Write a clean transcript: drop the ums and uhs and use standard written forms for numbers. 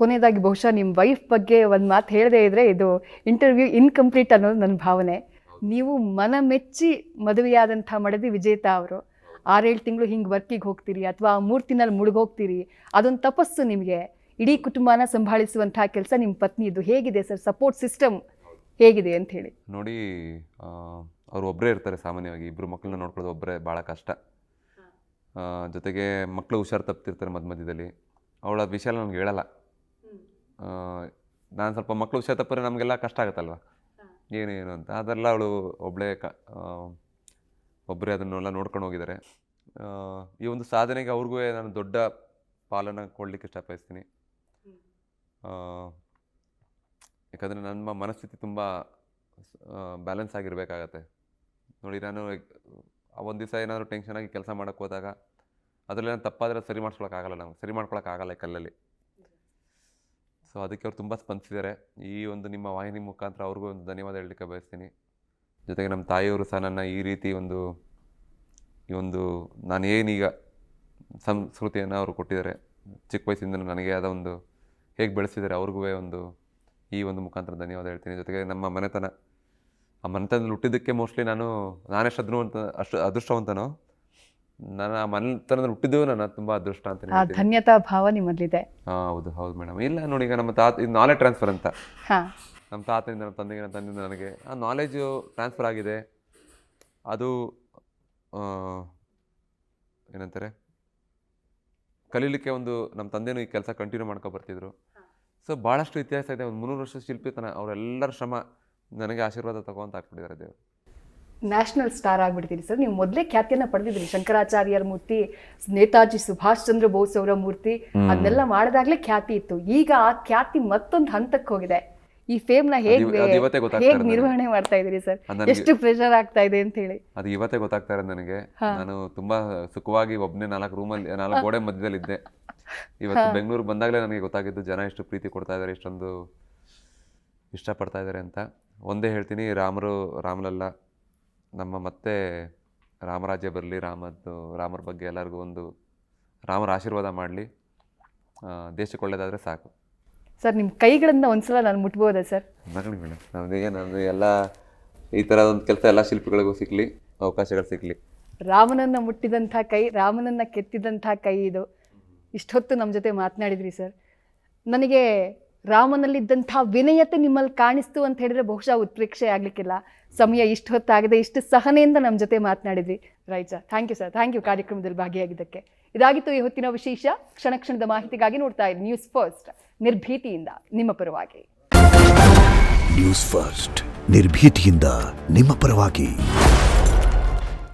ಕೊನೆಯದಾಗಿ ಬಹುಶಃ ನಿಮ್ಮ ವೈಫ್ ಬಗ್ಗೆ ಒಂದು ಮಾತು ಹೇಳದೇ ಇದ್ದರೆ ಇದು ಇಂಟರ್ವ್ಯೂ ಇನ್ಕಂಪ್ಲೀಟ್ ಅನ್ನೋದು ನನ್ನ ಭಾವನೆ. ನೀವು ಮನ ಮೆಚ್ಚಿ ಮದುವೆಯಾದಂಥ ಮಡದಿ ವಿಜೇತಾ ಅವರು 6-7 ತಿಂಗಳು ಹಿಂಗೆ ವರ್ಕಿಗೆ ಹೋಗ್ತೀರಿ ಅಥವಾ ಆ ಮೂರ್ತಿನಲ್ಲಿ ಮುಳುಗೋಗ್ತೀರಿ, ಅದೊಂದು ತಪಸ್ಸು ನಿಮಗೆ. ಇಡೀ ಕುಟುಂಬನ ಸಂಭಾಳಿಸುವಂಥ ಕೆಲಸ ನಿಮ್ಮ ಪತ್ನಿದು. ಹೇಗಿದೆ ಸರ್ ಸಪೋರ್ಟ್ ಸಿಸ್ಟಮ್ ಹೇಗಿದೆ ಅಂತ ಹೇಳಿ? ನೋಡಿ, ಅವ್ರು ಒಬ್ಬರೇ ಇರ್ತಾರೆ ಸಾಮಾನ್ಯವಾಗಿ. ಇಬ್ಬರು ಮಕ್ಕಳನ್ನ ನೋಡ್ಕೊಳ್ಳೋದು ಒಬ್ಬರೇ ಭಾಳ ಕಷ್ಟ. ಜೊತೆಗೆ ಮಕ್ಕಳು ಹುಷಾರು ತಪ್ತಿರ್ತಾರೆ ಮಧ್ಯದಲ್ಲಿ. ಅವಳ ವಿಷಯ ನನಗೆ ಹೇಳಲ್ಲ. ನಾನು ಸ್ವಲ್ಪ ಮಕ್ಕಳು ಹುಷಾರು ತಪ್ಪರೆ ನಮಗೆಲ್ಲ ಕಷ್ಟ ಆಗುತ್ತಲ್ವ, ಏನು ಅಂತ. ಅದೆಲ್ಲ ಅವಳು ಒಬ್ಬರೇ ಅದನ್ನೆಲ್ಲ ನೋಡ್ಕೊಂಡು ಹೋಗಿದ್ದಾರೆ. ಈ ಒಂದು ಸಾಧನೆಗೆ ಅವ್ರಿಗೂ ನಾನು ದೊಡ್ಡ ಪಾಲನ್ನು ಕೊಡಲಿಕ್ಕೆ ಇಷ್ಟಪಡಿಸ್ತೀನಿ. ಯಾಕಂದರೆ ನನ್ನ ಮನಸ್ಥಿತಿ ತುಂಬ ಬ್ಯಾಲೆನ್ಸ್ ಆಗಿರಬೇಕಾಗತ್ತೆ. ನೋಡಿ, ನಾನು ಒಂದು ದಿವಸ ಏನಾದರೂ ಟೆನ್ಷನಾಗಿ ಕೆಲಸ ಮಾಡೋಕ್ಕೆ ಹೋದಾಗ ಅದರಲ್ಲಿ ನಾನು ತಪ್ಪಾದರೆ ಸರಿ ಮಾಡ್ಕೊಳಕ್ಕಾಗಲ್ಲ ಈ ಕಲ್ಲಲ್ಲಿ. ಸೊ ಅದಕ್ಕೆ ಅವ್ರು ತುಂಬ ಸ್ಪಂದಿಸಿದ್ದಾರೆ. ಈ ಒಂದು ನಿಮ್ಮ ವಾಹಿನಿ ಮುಖಾಂತರ ಅವ್ರಿಗೂ ಒಂದು ಧನ್ಯವಾದ ಹೇಳಲಿಕ್ಕೆ ಬಯಸ್ತೀನಿ. ಜೊತೆಗೆ ನಮ್ಮ ತಾಯಿಯವರು ಸಹ ನನ್ನ ಈ ರೀತಿ ಈ ಒಂದು ನಾನು ಏನೀಗ ಸಂಸ್ಕೃತಿಯನ್ನು ಅವರು ಕೊಟ್ಟಿದ್ದಾರೆ. ಚಿಕ್ಕ ವಯಸ್ಸಿಂದ ನನಗೆ ಆದ ಒಂದು ಹೇಗೆ ಬೆಳೆಸಿದ್ದಾರೆ, ಅವ್ರಿಗೂ ಈ ಒಂದು ಮುಖಾಂತರ ಧನ್ಯವಾದ ಹೇಳ್ತೀನಿ. ಜೊತೆಗೆ ನಮ್ಮ ಆ ಮನೆತನದಲ್ಲಿ ಹುಟ್ಟಿದ್ದಕ್ಕೆ ಮೋಸ್ಟ್ಲಿ ನಾನೆಷ್ಟು ಅದೃಷ್ಟವಂತನೋ, ನಾನು ಆ ಮನೆತನದಲ್ಲಿ ಹುಟ್ಟಿದ್ದು ನನ್ನ ತುಂಬ ಅದೃಷ್ಟ ಅಂತ. ಧನ್ಯತಾ ಭಾವ ನಿಮ್ಮಲ್ಲಿದೆ. ಹೌದು ಮೇಡಮ್. ಇಲ್ಲ ನೋಡಿ, ಈಗ ನಮ್ಮ ತಾತ ಇದು ನಾಲೆಜ್ ಟ್ರಾನ್ಸ್ಫರ್ ಅಂತ. ನಮ್ಮ ತಾತನಿಂದ ನಮ್ಮ ತಂದೆಗೆ, ನಮ್ಮ ತಂದೆಯಿಂದ ನನಗೆ ಆ ನಾಲೆಜು ಟ್ರಾನ್ಸ್ಫರ್ ಆಗಿದೆ. ಅದು ಏನಂತಾರೆ, ಕಲೀಲಿಕ್ಕೆ ನಮ್ಮ ತಂದೆನೂ ಈ ಕೆಲಸ ಕಂಟಿನ್ಯೂ ಮಾಡ್ಕೊ ಬರ್ತಿದ್ರು. ಸೊ ಭಾಳಷ್ಟು ಇತಿಹಾಸ ಇದೆ. ಒಂದು 300 ವರ್ಷ ಶಿಲ್ಪಿತನ ಅವರೆಲ್ಲರ ಶ್ರಮ ನನಗೆ ಆಶೀರ್ವಾದ ತಗೊಂತ ಹಾಕ್ಬಿಟ್ಟಿದ್ದಾರೆ ದೇವರು. ನ್ಯಾಷನಲ್ ಸ್ಟಾರ್ ಆಗಿಬಿಡ್ತೀರಿ ಸರ್. ನೀವು ಮೊದಲೇ ಖ್ಯಾತಿಯನ್ನು ಪಡೆದಿದ್ದೀರಿ. ಶಂಕರಾಚಾರ್ಯರ ಮೂರ್ತಿ, ನೇತಾಜಿ ಸುಭಾಷ್ ಚಂದ್ರ ಬೋಸ್ ಅವರ ಮೂರ್ತಿ, ಅದನ್ನೆಲ್ಲ ಮಾಡಿದಾಗಲೇ ಖ್ಯಾತಿ ಇತ್ತು. ಈಗ ಆ ಖ್ಯಾತಿ ಮತ್ತೊಂದು ಹಂತಕ್ಕೆ ಹೋಗಿದೆ. ಈ ಫೇಮ್ನ ಹೇಗೆ ನಿರ್ವಹಣೆ ಮಾಡ್ತಾ ಇದ್ದೀರಿ ಸರ್? ಎಷ್ಟು ಪ್ರೆಷರ್ ಆಗ್ತಾ ಇದೆ ಅಂತ ಹೇಳಿ ಅದು ಇವತ್ತೇ ಗೊತ್ತಾಗ್ತಾ ಇರೋದು ನನಗೆ. ನಾನು ತುಂಬಾ ಸುಖವಾಗಿ ಒಬ್ಬನೇ 4 ಗೋಡೆ ಮಧ್ಯದಲ್ಲಿ ಇದ್ದೆ. ಇವತ್ತು ಬೆಂಗಳೂರು ಬಂದಾಗಲೇ ನನಗೆ ಗೊತ್ತಾಗಿದ್ದು ಜನ ಎಷ್ಟು ಪ್ರೀತಿ ಕೊಡ್ತಾ ಇದ್ದಾರೆ, ಎಷ್ಟೊಂದು ಇಷ್ಟಪಡ್ತಾ ಇದ್ದಾರೆ ಅಂತ. ಒಂದೇ ಹೇಳ್ತೀನಿ, ರಾಮರಲ್ಲ, ನಮ್ಮ ಮತ್ತೆ ರಾಮರಾಜ್ಯ ಬರಲಿ, ರಾಮರ ಬಗ್ಗೆ ಎಲ್ಲರಿಗೂ ರಾಮರ ಆಶೀರ್ವಾದ ಮಾಡಲಿ, ದೇಶಕ್ಕೆ ಒಳ್ಳೇದಾದರೆ ಸಾಕು. ಸರ್, ನಿಮ್ಮ ಕೈಗಳನ್ನು ಒಂದ್ಸಲ ನಾನು ಮುಟ್ಬೋದಾ ಸರ್? ನಗಣಿ ಮೇಡಮ್, ನಾನು ಎಲ್ಲ ಈ ಥರ ಒಂದು ಕೆಲಸ ಎಲ್ಲ ಶಿಲ್ಪಿಗಳಿಗೂ ಸಿಗಲಿ, ಅವಕಾಶಗಳು ಸಿಗಲಿ. ರಾಮನನ್ನು ಮುಟ್ಟಿದಂಥ ಕೈ, ರಾಮನನ್ನು ಕೆತ್ತಿದಂಥ ಕೈ ಇದು. ಇಷ್ಟೊತ್ತು ನಮ್ಮ ಜೊತೆ ಮಾತನಾಡಿದ್ರಿ ಸರ್. ನನಗೆ ರಾಮನಲ್ಲಿದ್ದಂಥ ವಿನಯತೆ ನಿಮ್ಮಲ್ಲಿ ಕಾಣಿಸ್ತು ಅಂತ ಹೇಳಿದ್ರೆ ಬಹುಶಃ ಉತ್ಪ್ರೇಕ್ಷೆ ಆಗಲಿಕ್ಕಿಲ್ಲ. ಸಮಯ ಇಷ್ಟು ಹೊತ್ತಾಗದೆ ಇಷ್ಟು ಸಹನೆಯಿಂದ ನಮ್ಮ ಜೊತೆ ಮಾತನಾಡಿದ್ರಿ. Right sir, thank you sir, thank you ಕಾರ್ಯಕ್ರಮದಲ್ಲಿ ಭಾಗಿಯಾಗಿದ್ದಕ್ಕೆ. ಇದಾಗಿತ್ತು ಈ ಹೊತ್ತಿನ ವಿಶೇಷ. ಕ್ಷಣದ ಮಾಹಿತಿಗಾಗಿ ನೋಡ್ತಾ ಇರಿ ನ್ಯೂಸ್ ಫಸ್ಟ್, ನಿರ್ಭೀತಿಯಿಂದ ನಿಮ್ಮ ಪರವಾಗಿ. ನ್ಯೂಸ್ ಫಸ್ಟ್, ನಿರ್ಭೀತಿಯಿಂದ ನಿಮ್ಮ ಪರವಾಗಿ.